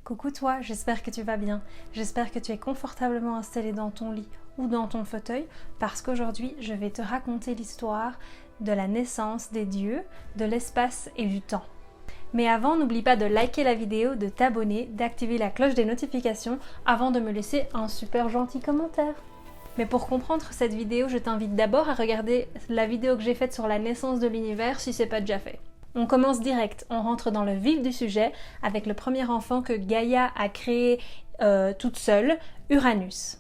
Coucou toi, j'espère que tu vas bien. J'espère que tu es confortablement installé dans ton lit ou dans ton fauteuil parce qu'aujourd'hui je vais te raconter l'histoire de la naissance des dieux, de l'espace et du temps. Mais avant, n'oublie pas de liker la vidéo, de t'abonner, d'activer la cloche des notifications avant de me laisser un super gentil commentaire. Mais pour comprendre cette vidéo, je t'invite d'abord à regarder la vidéo que j'ai faite sur la naissance de l'univers si c'est pas déjà fait. On commence direct, on rentre dans le vif du sujet avec le premier enfant que Gaïa a créé toute seule, Uranus.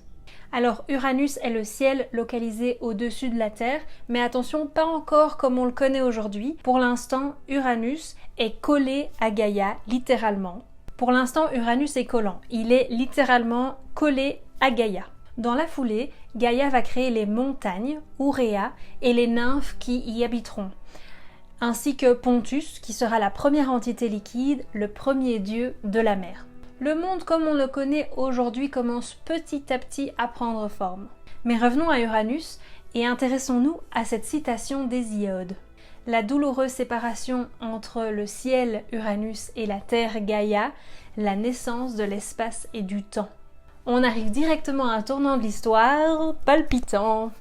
Alors Uranus est le ciel localisé au-dessus de la Terre, mais attention, pas encore comme on le connaît aujourd'hui. Pour l'instant, Uranus est collé à Gaïa, littéralement. Pour l'instant, Uranus est collant. Il est littéralement collé à Gaïa. Dans la foulée, Gaïa va créer les montagnes, Ourea, et les nymphes qui y habiteront, ainsi que Pontus, qui sera la première entité liquide, le premier dieu de la mer. Le monde comme on le connaît aujourd'hui commence petit à petit à prendre forme. Mais revenons à Uranus et intéressons-nous à cette citation d'Hésiode. La douloureuse séparation entre le ciel Uranus et la terre Gaïa, la naissance de l'espace et du temps. On arrive directement à un tournant de l'histoire palpitant.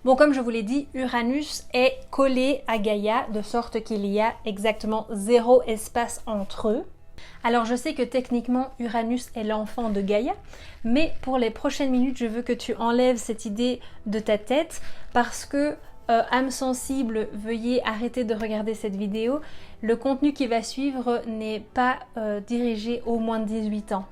Bon, comme je vous l'ai dit, Uranus est collé à Gaïa, de sorte qu'il y a exactement 0 espace entre eux. Alors je sais que techniquement Uranus est l'enfant de Gaïa, mais pour les prochaines minutes, je veux que tu enlèves cette idée de ta tête parce que, âme sensible, veuillez arrêter de regarder cette vidéo. Le contenu qui va suivre n'est pas dirigé aux moins de 18 ans.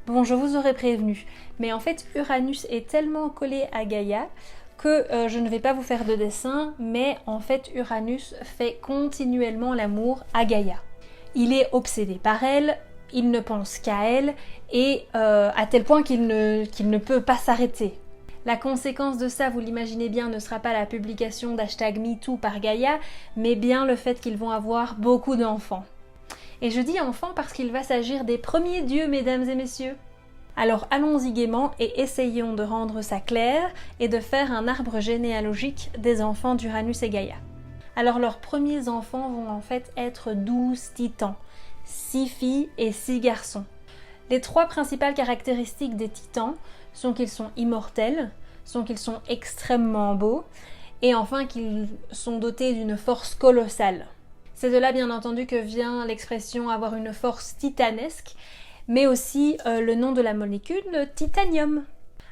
Bon, je vous aurais prévenu, mais en fait Uranus est tellement collé à Gaïa que je ne vais pas vous faire de dessin, mais en fait Uranus fait continuellement l'amour à Gaïa. Il est obsédé par elle, il ne pense qu'à elle, et à tel point qu'il ne peut pas s'arrêter. La conséquence de ça, vous l'imaginez bien, ne sera pas la publication #MeToo par Gaïa, mais bien le fait qu'ils vont avoir beaucoup d'enfants. Et je dis enfants parce qu'il va s'agir des premiers dieux, mesdames et messieurs. Alors allons-y gaiement et essayons de rendre ça clair et de faire un arbre généalogique des enfants d'Uranus et Gaïa. Alors leurs premiers enfants vont en fait être 12 titans, 6 filles et 6 garçons. Les 3 principales caractéristiques des titans sont qu'ils sont immortels, sont qu'ils sont extrêmement beaux et enfin qu'ils sont dotés d'une force colossale. C'est de là bien entendu que vient l'expression avoir une force titanesque, mais aussi le nom de la molécule, le titanium.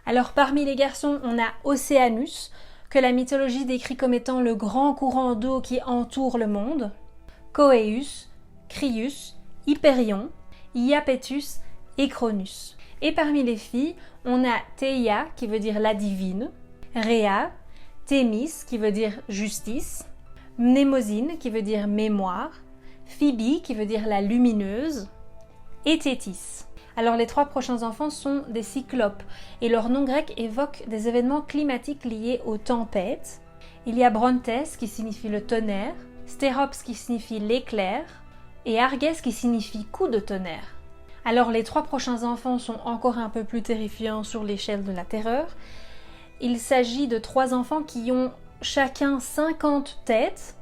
Alors parmi les garçons, on a Océanus, que la mythologie décrit comme étant le grand courant d'eau qui entoure le monde, Coeus, Crius, Hyperion, Iapetus et Cronus. Et parmi les filles, on a Theia, qui veut dire la divine, Rhea, Thémis, qui veut dire justice, Mnémosyne, qui veut dire mémoire, Phoebe, qui veut dire la lumineuse, et Thétis. Alors les 3 prochains enfants sont des cyclopes, et leur nom grec évoque des événements climatiques liés aux tempêtes. Il y a Brontes, qui signifie le tonnerre, Stérops, qui signifie l'éclair, et Argès, qui signifie coup de tonnerre. Alors les 3 prochains enfants sont encore un peu plus terrifiants sur l'échelle de la terreur. Il s'agit de 3 enfants qui ont chacun 50 têtes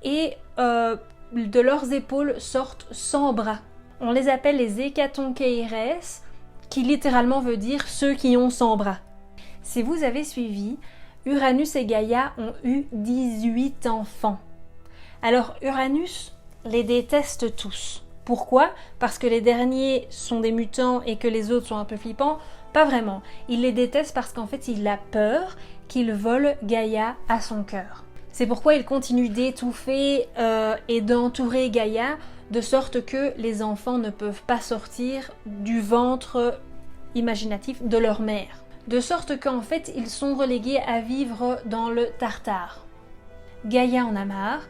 et de leurs épaules sortent 100 bras. On les appelle les Hécatoncheires, qui littéralement veut dire ceux qui ont 100 bras. Si vous avez suivi, Uranus et Gaïa ont eu 18 enfants. Alors Uranus les déteste tous. Pourquoi ? Parce que les derniers sont des mutants et que les autres sont un peu flippants ? Pas vraiment. Il les déteste parce qu'en fait il a peur qu'il vole Gaïa à son cœur. C'est pourquoi il continue d'étouffer et d'entourer Gaïa, de sorte que les enfants ne peuvent pas sortir du ventre imaginatif de leur mère. De sorte qu'en fait ils sont relégués à vivre dans le Tartare. Gaïa en a marre,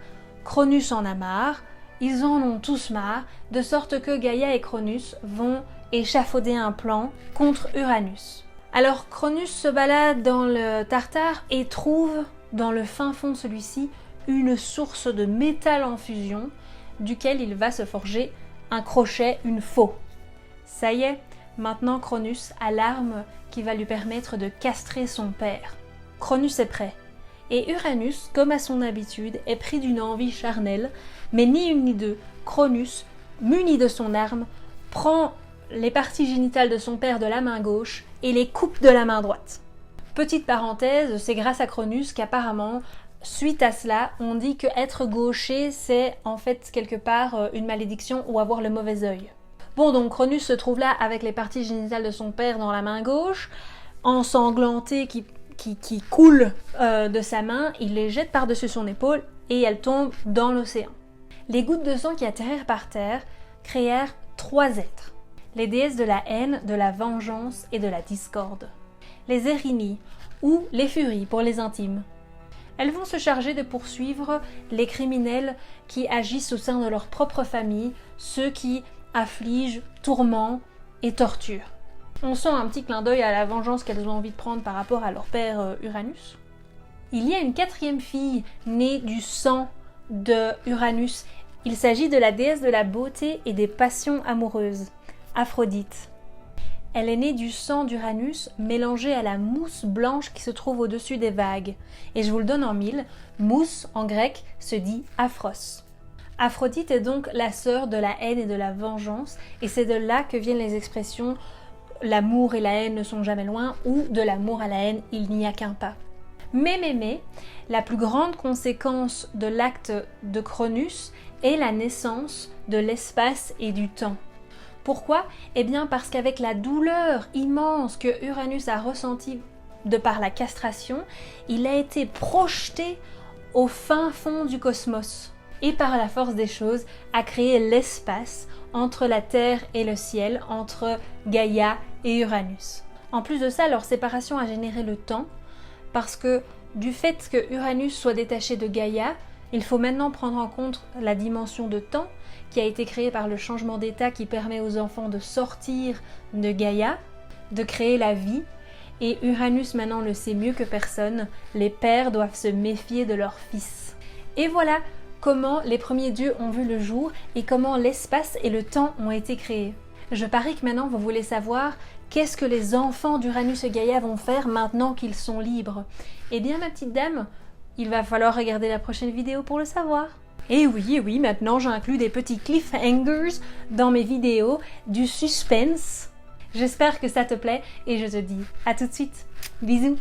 Cronus en a marre, ils en ont tous marre, de sorte que Gaïa et Cronus vont échafauder un plan contre Uranus. Alors Cronus se balade dans le Tartare et trouve dans le fin fond de celui-ci une source de métal en fusion duquel il va se forger un crochet, une faux. Ça y est, maintenant Cronus a l'arme qui va lui permettre de castrer son père. Cronus est prêt. Et Uranus, comme à son habitude, est pris d'une envie charnelle, mais ni une ni deux, Cronus, muni de son arme, prend les parties génitales de son père de la main gauche et les coupe de la main droite. Petite parenthèse, c'est grâce à Cronus qu'apparemment, suite à cela, on dit que être gaucher, c'est en fait quelque part une malédiction ou avoir le mauvais œil. Bon, donc Cronus se trouve là avec les parties génitales de son père dans la main gauche, ensanglanté qui coule de sa main, il les jette par-dessus son épaule et elles tombent dans l'océan. Les gouttes de sang qui atterrirent par terre créèrent 3 êtres. Les déesses de la haine, de la vengeance et de la discorde. Les Erinyes, ou les Furies pour les intimes. Elles vont se charger de poursuivre les criminels qui agissent au sein de leur propre famille, ceux qui affligent, tourmentent et torturent. On sent un petit clin d'œil à la vengeance qu'elles ont envie de prendre par rapport à leur père Uranus. Il y a une 4e fille née du sang de Uranus. Il s'agit de la déesse de la beauté et des passions amoureuses, Aphrodite. Elle est née du sang d'Uranus mélangé à la mousse blanche qui se trouve au-dessus des vagues. Et je vous le donne en 1000, mousse en grec se dit aphros. Aphrodite est donc la sœur de la haine et de la vengeance, et c'est de là que viennent les expressions « l'amour et la haine ne sont jamais loin » ou « de l'amour à la haine, il n'y a qu'un pas ». Mais, la plus grande conséquence de l'acte de Cronus est la naissance de l'espace et du temps. Pourquoi ? Eh bien parce qu'avec la douleur immense que Uranus a ressentie de par la castration, il a été projeté au fin fond du cosmos et par la force des choses a créé l'espace entre la Terre et le ciel, entre Gaïa et Uranus. En plus de ça, leur séparation a généré le temps parce que du fait que Uranus soit détaché de Gaïa, il faut maintenant prendre en compte la dimension de temps qui a été créée par le changement d'état qui permet aux enfants de sortir de Gaïa, de créer la vie. Et Uranus maintenant le sait mieux que personne, les pères doivent se méfier de leurs fils. Et voilà comment les premiers dieux ont vu le jour et comment l'espace et le temps ont été créés. Je parie que maintenant vous voulez savoir qu'est-ce que les enfants d'Uranus et Gaïa vont faire maintenant qu'ils sont libres. Eh bien ma petite dame, il va falloir regarder la prochaine vidéo pour le savoir. Et oui, maintenant j'inclus des petits cliffhangers dans mes vidéos, du suspense. J'espère que ça te plaît et je te dis à tout de suite. Bisous!